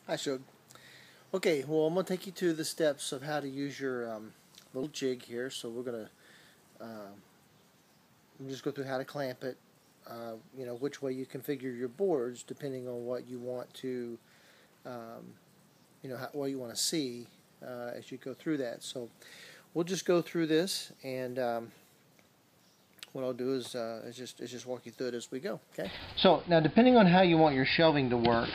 I showed. Okay, well, I'm going to take you through the steps of how to use your little jig here. So we're going to just go through how to clamp it, you know, which way you configure your boards depending on what you want to, you know, what you want to see as you go through that. So we'll just go through this, and what I'll do is just walk you through it as we go. Okay. So now, depending on how you want your shelving to work,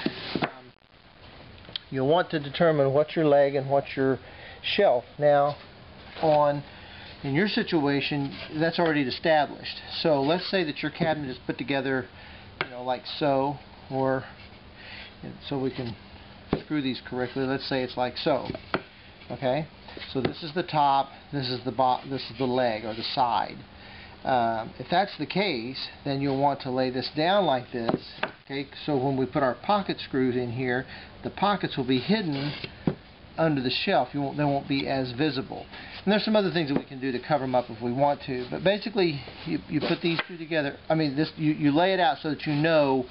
you'll want to determine what's your leg and what's your shelf. Now, in your situation, that's already established. So let's say that your cabinet is put together, you know, like so, or so we can screw these correctly. Let's say it's like so. Okay. So this is the top, this is the leg or the side. If that's the case, then you'll want to lay this down like this. Okay, so when we put our pocket screws in here, the pockets will be hidden under the shelf. They won't be as visible. And there's some other things that we can do to cover them up if we want to. But basically, you put these two together. I mean, you lay it out so that you know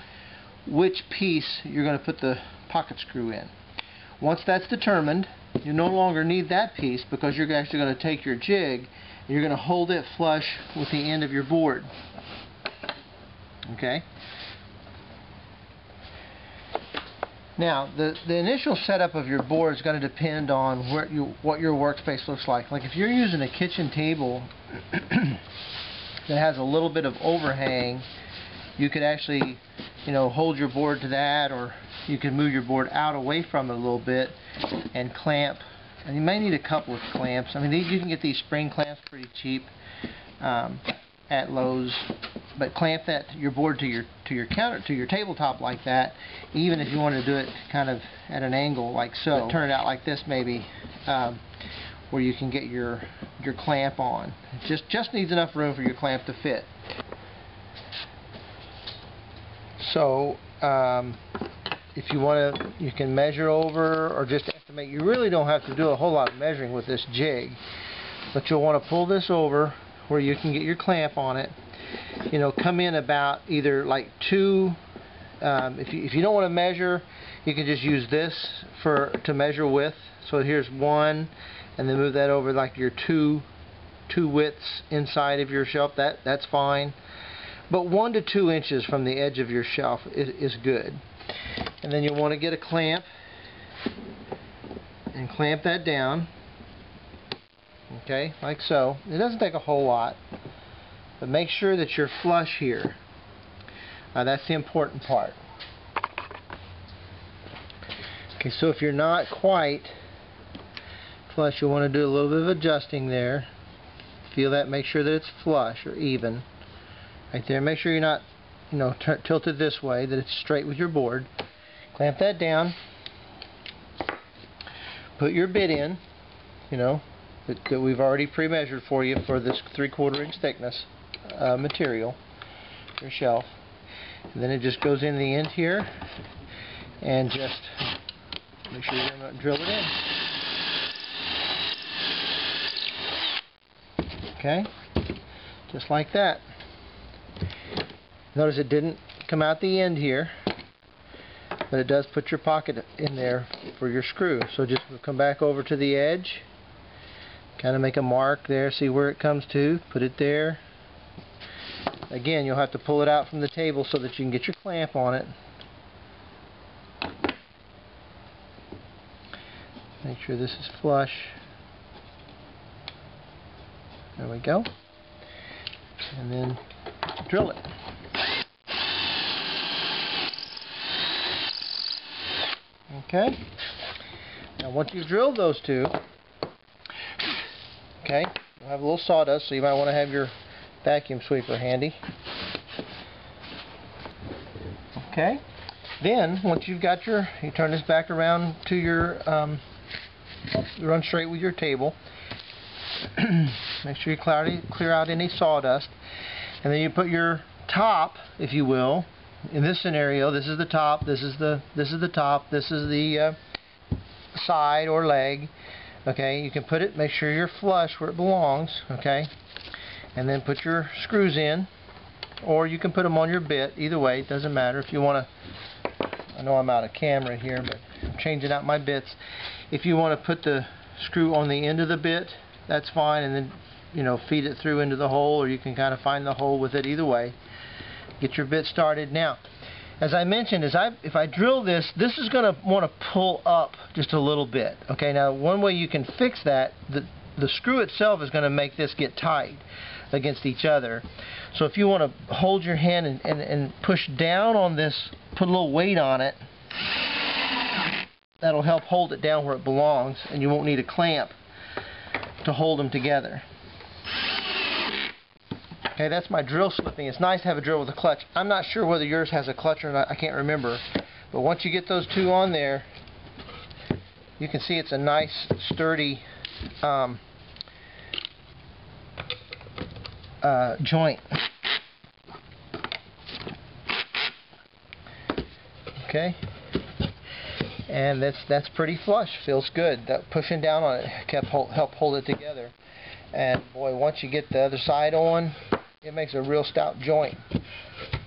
which piece you're going to put the pocket screw in. Once that's determined, you no longer need that piece, because you're actually going to take your jig and you're going to hold it flush with the end of your board. Okay? Now, the initial setup of your board is going to depend on what your workspace looks like. Like if you're using a kitchen table that has a little bit of overhang, you could actually, you know, hold your board to that, or you can move your board out away from it a little bit and clamp. And you may need a couple of clamps. I mean, you can get these spring clamps pretty cheap at Lowe's. But clamp your board to your tabletop like that, even if you want to do it kind of at an angle like so. But turn it out like this maybe, where you can get your clamp on. It just needs enough room for your clamp to fit. So if you want to, you can measure over or just estimate. You really don't have to do a whole lot of measuring with this jig, but you'll want to pull this over where you can get your clamp on it. You know, come in about either like two. If you don't want to measure, you can just use this to measure with. So here's one, and then move that over like your two widths inside of your shelf. That's fine. But 1 to 2 inches from the edge of your shelf is good. And then you'll want to get a clamp and clamp that down. Okay, like so. It doesn't take a whole lot. But make sure that you're flush here. That's the important part. Okay, so if you're not quite flush, you'll want to do a little bit of adjusting there. Feel that, make sure that it's flush or even. Right there, make sure you're not, you know, tilted this way, that it's straight with your board. Clamp that down. Put your bit in, you know, that we've already pre-measured for you for this 3/4 inch thickness material, your shelf. And then it just goes in the end here, and just make sure you don't drill it in. Okay, just like that. Notice it didn't come out the end here, but it does put your pocket in there for your screw. So just come back over to the edge, kind of make a mark there, see where it comes to, put it there. Again, you'll have to pull it out from the table so that you can get your clamp on it. Make sure this is flush. There we go. And then drill it. Okay. Now once you've drilled those two, okay, you'll have a little sawdust, so you might want to have your vacuum sweeper handy. Okay. Then once you've got you turn this back around to your run straight with your table. Make sure you clear out any sawdust, and then you put your top, if you will. In this scenario, this is the top, this is the top, this is the side or leg. Okay, you can put it, make sure you're flush where it belongs. Okay, and then put your screws in, or you can put them on your bit. Either way, it doesn't matter. If you want a know I'm out of camera here, but I'm changing out my bits. If you want to put the screw on the end of the bit, that's fine, and then, you know, feed it through into the hole, or you can kind of find the hole with it. Either way, get your bit started. Now, as I mentioned, if I drill this, this is going to want to pull up just a little bit. Okay, now one way you can fix that, the screw itself is going to make this get tight against each other. So if you want to hold your hand and push down on this, put a little weight on it, that'll help hold it down where it belongs, and you won't need a clamp to hold them together. Okay, that's my drill slipping. It's nice to have a drill with a clutch. I'm not sure whether yours has a clutch or not. I can't remember. But once you get those two on there, you can see it's a nice, sturdy joint. Okay, and that's pretty flush. Feels good. That pushing down on it helped hold it together. And boy, once you get the other side on, it makes a real stout joint.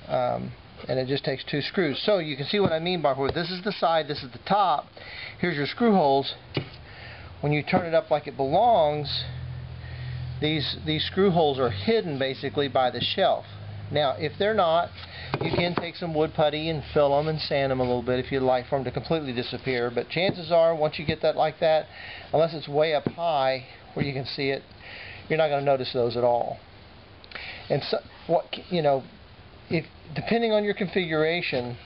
And it just takes 2 screws. So you can see what I mean by where this is the side, this is the top. Here's your screw holes. When you turn it up like it belongs, these screw holes are hidden basically by the shelf. Now, if they're not, you can take some wood putty and fill them and sand them a little bit if you'd like for them to completely disappear. But chances are, once you get that like that, unless it's way up high where you can see it, you're not going to notice those at all. And so, if depending on your configuration,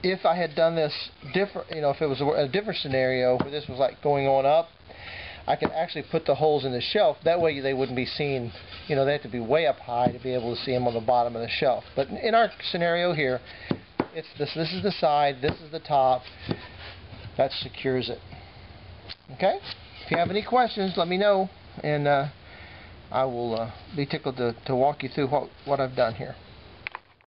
if I had done this different, if it was a different scenario where this was like going on up, I could actually put the holes in the shelf. That way they wouldn't be seen. They have to be way up high to be able to see them on the bottom of the shelf. But in our scenario here, it's this is the side, this is the top. That secures it. Okay? If you have any questions, let me know, and I will be tickled to walk you through what I've done here.